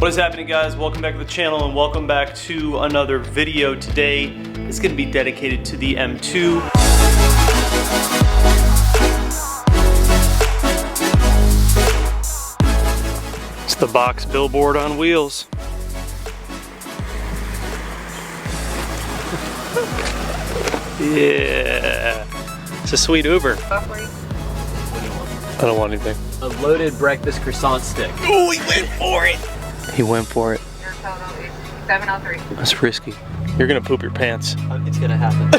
What's happening, guys? Welcome back to the channel and welcome back to another video. Today is going to be dedicated to the M2. It's the box billboard on wheels. Yeah, it's a sweet Uber. I don't want anything. A loaded breakfast croissant stick. Oh, he went for it! He went for it. Your total is 703. That's risky. You're gonna poop your pants. It's gonna happen.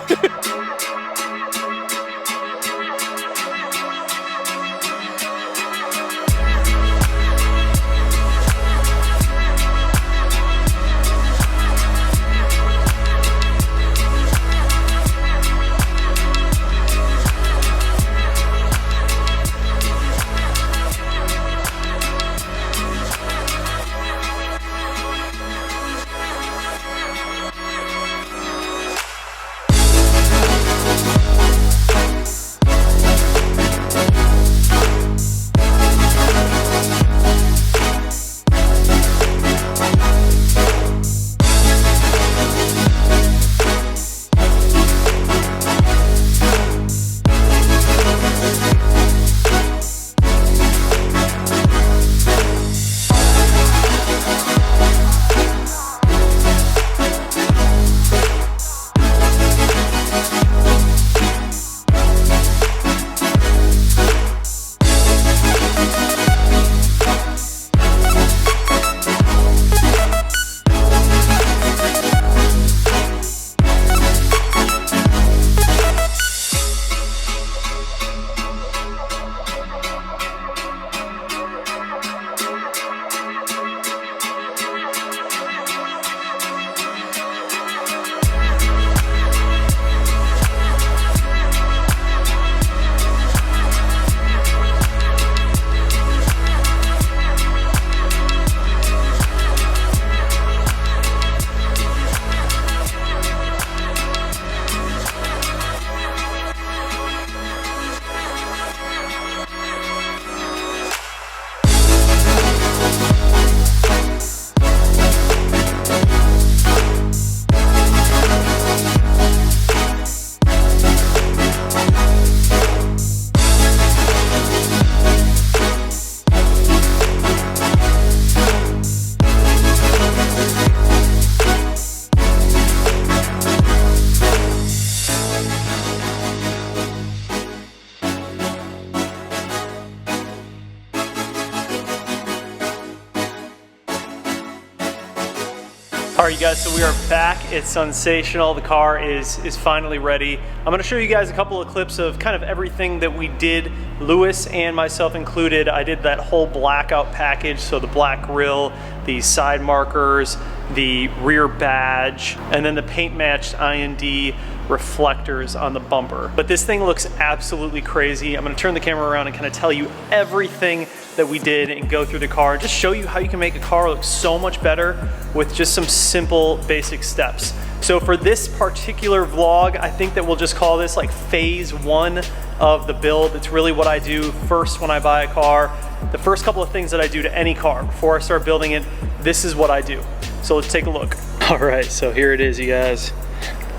Alright, you guys, so we are back. It's sensational. The car is finally ready. I'm going to show you guys a couple of clips of kind of everything that we did, Lewis and myself included. I did that whole blackout package, so the black grille, the side markers, the rear badge, and then the paint matched IND reflectors on the bumper. But this thing looks absolutely crazy. I'm going to turn the camera around and kind of tell you everything that we did and go through the car, just show you how you can make a car look so much better with just some simple basic steps. So for this particular vlog, I think that we'll just call this like phase one of the build. It's really what I do first when I buy a car. The first couple of things that I do to any car before I start building it, this is what I do. So let's take a look. All right, so here it is, you guys.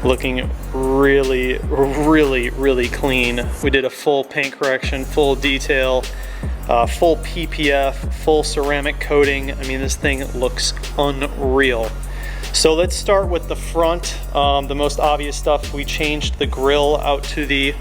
Looking really, really clean. We did a full paint correction, full detail, full PPF, full ceramic coating. I mean, this thing looks unreal. So let's start with the front. The most obvious stuff, we changed the grille out to the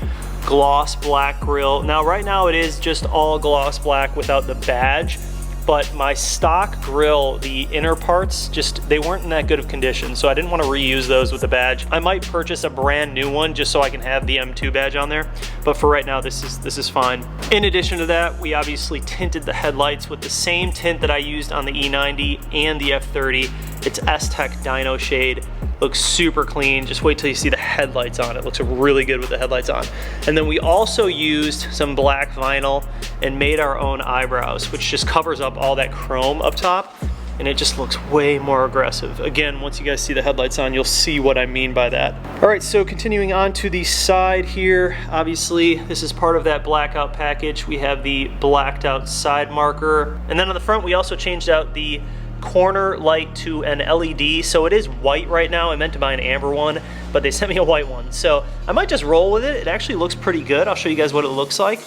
gloss black grille. Now, right now it is just all gloss black without the badge. But my stock grille, the inner parts, they weren't in that good of condition, so I didn't want to reuse those with the badge. I might purchase a brand new one just so I can have the M2 badge on there, but for right now, this is fine. In addition to that, we obviously tinted the headlights with the same tint that I used on the E90 and the F30. It's S-Tech Dyno Shade. Looks super clean. Just wait till you see the headlights on it. Looks really good with the headlights on. And then we also used some black vinyl and made our own eyebrows, which just covers up all that chrome up top, and it just looks way more aggressive. Again, once you guys see the headlights on, you'll see what I mean by that. All right, so continuing on to the side here, obviously this is part of that blackout package. We have the blacked out side marker, and then on the front we also changed out the corner light to an LED, so it is white right now. I meant to buy an amber one, but they sent me a white one. So I might just roll with it. It actually looks pretty good. I'll show you guys what it looks like.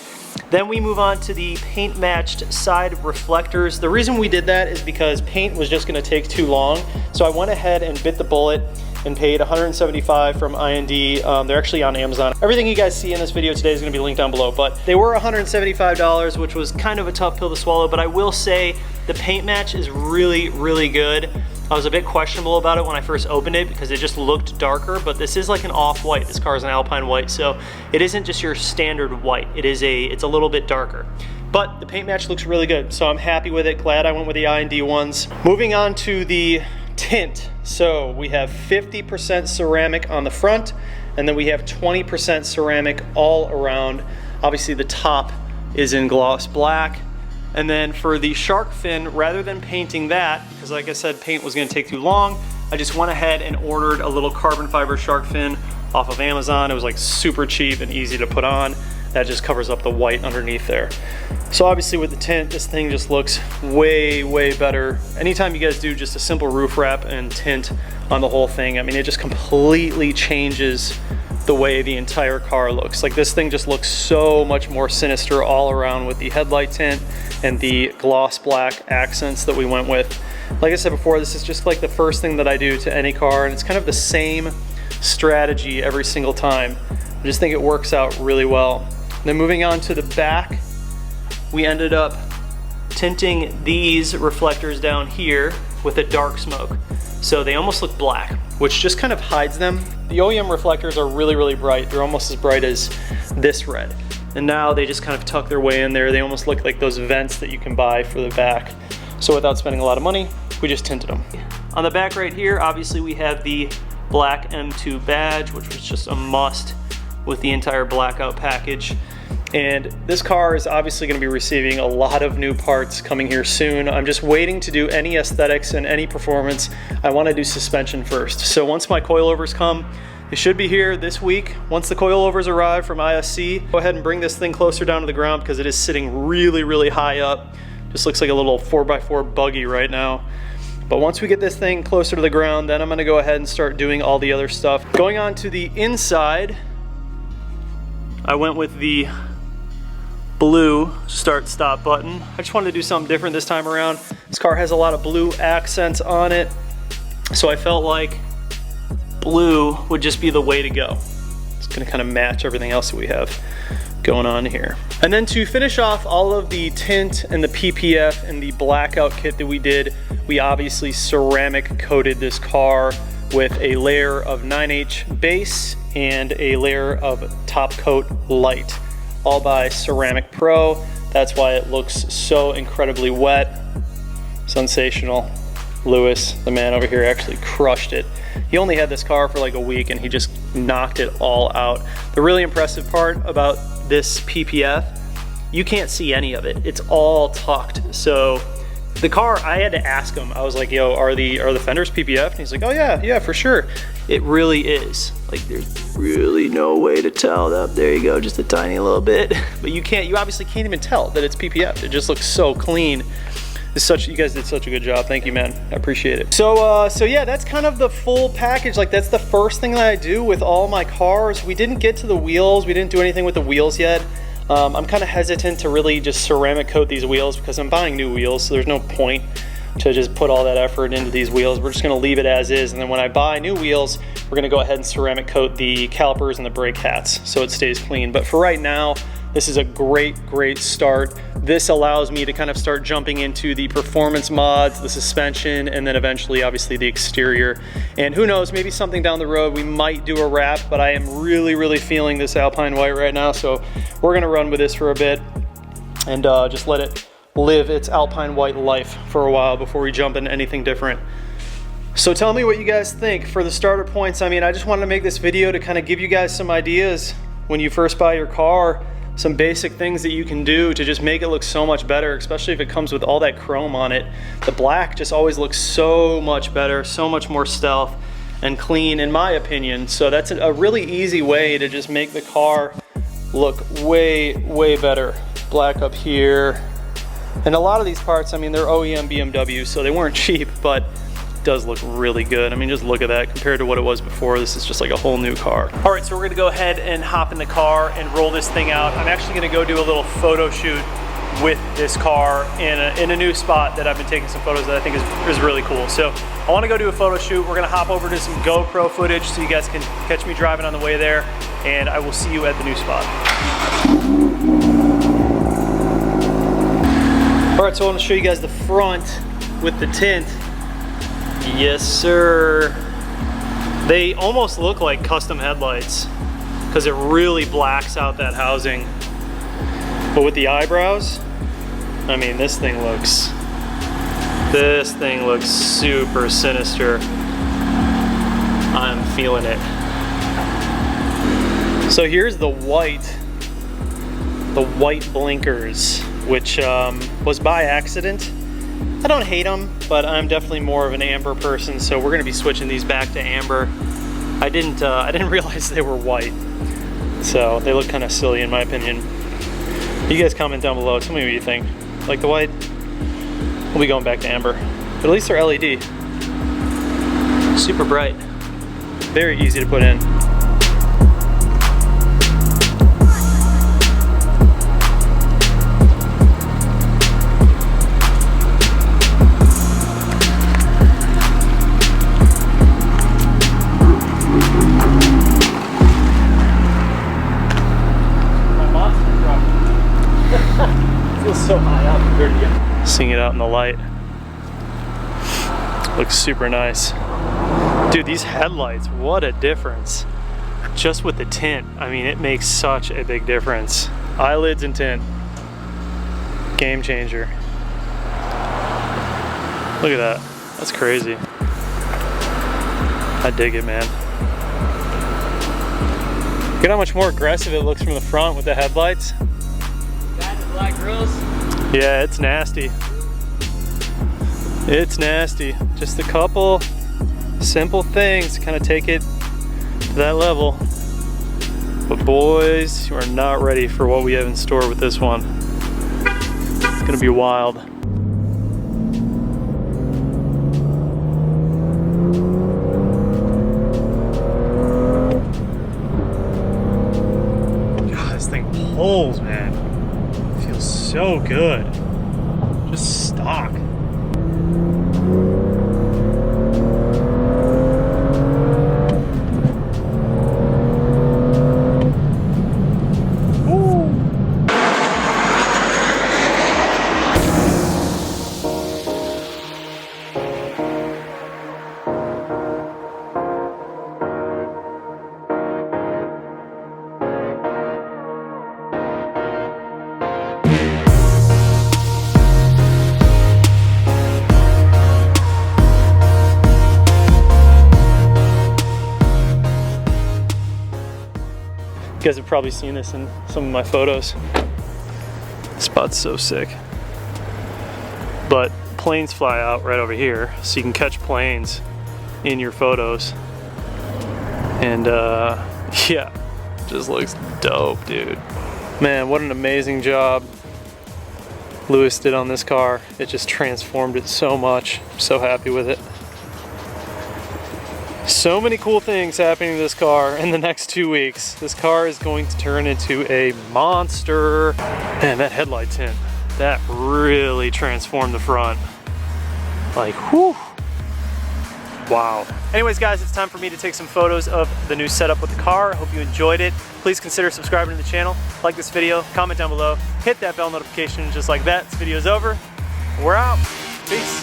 Then we move on to the paint matched side reflectors. The reason we did that is because paint was just gonna take too long. So I went ahead and bit the bullet and paid $175 from IND. They're actually on Amazon. Everything you guys see in this video today is gonna be linked down below, but they were $175, which was kind of a tough pill to swallow, but I will say the paint match is really, really good. I was a bit questionable about it when I first opened it because it just looked darker, but this is like an off-white. This car is an Alpine white, so it isn't just your standard white. It's a little bit darker. But the paint match looks really good, so I'm happy with it. Glad I went with the IND ones. Moving on to the tint. So we have 50% ceramic on the front, and then we have 20% ceramic all around. Obviously the top is in gloss black. And then for the shark fin, rather than painting that, because like I said, paint was gonna take too long, I just went ahead and ordered a little carbon fiber shark fin off of Amazon. It was like super cheap and easy to put on. That just covers up the white underneath there. So obviously with the tint, this thing just looks way, way better. Anytime you guys do just a simple roof wrap and tint on the whole thing, I mean, it just completely changes the way the entire car looks. Like this thing just looks so much more sinister all around with the headlight tint and the gloss black accents that we went with. Like I said before, this is just like the first thing that I do to any car, and it's kind of the same strategy every single time. I just think it works out really well. Then moving on to the back, we ended up tinting these reflectors down here with a dark smoke. So they almost look black, which just kind of hides them. The OEM reflectors are really, really bright. They're almost as bright as this red. And now they just kind of tuck their way in there. They almost look like those vents that you can buy for the back. So without spending a lot of money, we just tinted them. On the back right here, obviously we have the black M2 badge, which was just a must with the entire Blackout package. And this car is obviously going to be receiving a lot of new parts coming here soon. I'm just waiting to do any aesthetics and any performance. I want to do suspension first. So once my coilovers come, they should be here this week. Once the coilovers arrive from ISC, go ahead and bring this thing closer down to the ground because it is sitting really, really high up. Just looks like a little 4x4 buggy right now. But once we get this thing closer to the ground, then I'm going to go ahead and start doing all the other stuff. Going on to the inside, I went with the blue start stop button. I just wanted to do something different this time around. This car has a lot of blue accents on it, so I felt like blue would just be the way to go. It's gonna kind of match everything else that we have going on here. And then to finish off all of the tint and the PPF and the Blackout kit that we did, we obviously ceramic coated this car with a layer of 9H base and a layer of top coat light, all by Ceramic Pro. That's why it looks so incredibly wet. Sensational. Lewis, the man over here, actually crushed it. He only had this car for like a week and he just knocked it all out. The really impressive part about this PPF, you can't see any of it. It's all tucked. So the car, I had to ask him. I was like, yo, are the fenders PPF? And he's like, oh yeah, for sure. It really is. Like there's really no way to tell that. There you go, just a tiny little bit. But you obviously can't even tell that it's PPF. It just looks so clean. You guys did such a good job. Thank you, man. I appreciate it. So yeah, that's kind of the full package. Like that's the first thing that I do with all my cars. We didn't get to the wheels. We didn't do anything with the wheels yet. I'm kind of hesitant to really just ceramic coat these wheels because I'm buying new wheels, so there's no point to just put all that effort into these wheels. We're just gonna leave it as is, and then when I buy new wheels, we're gonna go ahead and ceramic coat the calipers and the brake hats so it stays clean. But for right now, this is a great start. This allows me to kind of start jumping into the performance mods, the suspension, and then eventually obviously the exterior. And who knows, maybe something down the road, we might do a wrap, but I am really feeling this Alpine white right now, so we're gonna run with this for a bit and just let it live its Alpine white life for a while before we jump into anything different. So tell me what you guys think. For the starter points, I mean, I just wanted to make this video to kind of give you guys some ideas when you first buy your car, some basic things that you can do to just make it look so much better, especially if it comes with all that chrome on it. The black just always looks so much better, so much more stealth and clean in my opinion. So that's a really easy way to just make the car look way better. Black up here, And a lot of these parts, I mean, they're OEM BMW, so they weren't cheap, but it does look really good. I mean, just look at that compared to what it was before. This is just like a whole new car. All right, so we're gonna go ahead and hop in the car and roll this thing out. I'm actually gonna go do a little photo shoot with this car in a new spot that I've been taking some photos that I think is really cool. So I wanna go do a photo shoot. We're gonna hop over to some GoPro footage so you guys can catch me driving on the way there, and I will see you at the new spot. All right, so I want to show you guys the front with the tint. Yes, sir. They almost look like custom headlights because it really blacks out that housing. But with the eyebrows, I mean, this thing looks super sinister. I'm feeling it. So here's the white blinkers, which was by accident. I don't hate them, but I'm definitely more of an amber person, so we're gonna be switching these back to amber. I didn't realize they were white, so they look kind of silly in my opinion. You guys comment down below, tell me what you think. Like the white? We'll be going back to amber, but at least they're LED. Super bright, very easy to put in. So high up compared to you. Seeing it out in the light. Looks super nice. Dude, these headlights, what a difference. Just with the tint, I mean, it makes such a big difference. Eyelids and tint. Game changer. Look at that. That's crazy. I dig it, man. Look at how much more aggressive it looks from the front with the headlights. Black grills? Yeah, it's nasty. It's nasty. Just a couple simple things to kind of take it to that level. But boys, you are not ready for what we have in store with this one. It's gonna be wild. God, this thing pulls, man. So good. Just stock. You guys have probably seen this in some of my photos. This spot's so sick. But planes fly out right over here, so you can catch planes in your photos. And yeah, just looks dope, dude. Man, what an amazing job Lewis did on this car. It just transformed it so much. I'm so happy with it. So many cool things happening to this car in the next 2 weeks. This car is going to turn into a monster. Man, that headlight tint, that really transformed the front. Like, whew. Wow. Anyways, guys, it's time for me to take some photos of the new setup with the car. I hope you enjoyed it. Please consider subscribing to the channel, like this video, comment down below, hit that bell notification just like that. This video's over. We're out. Peace.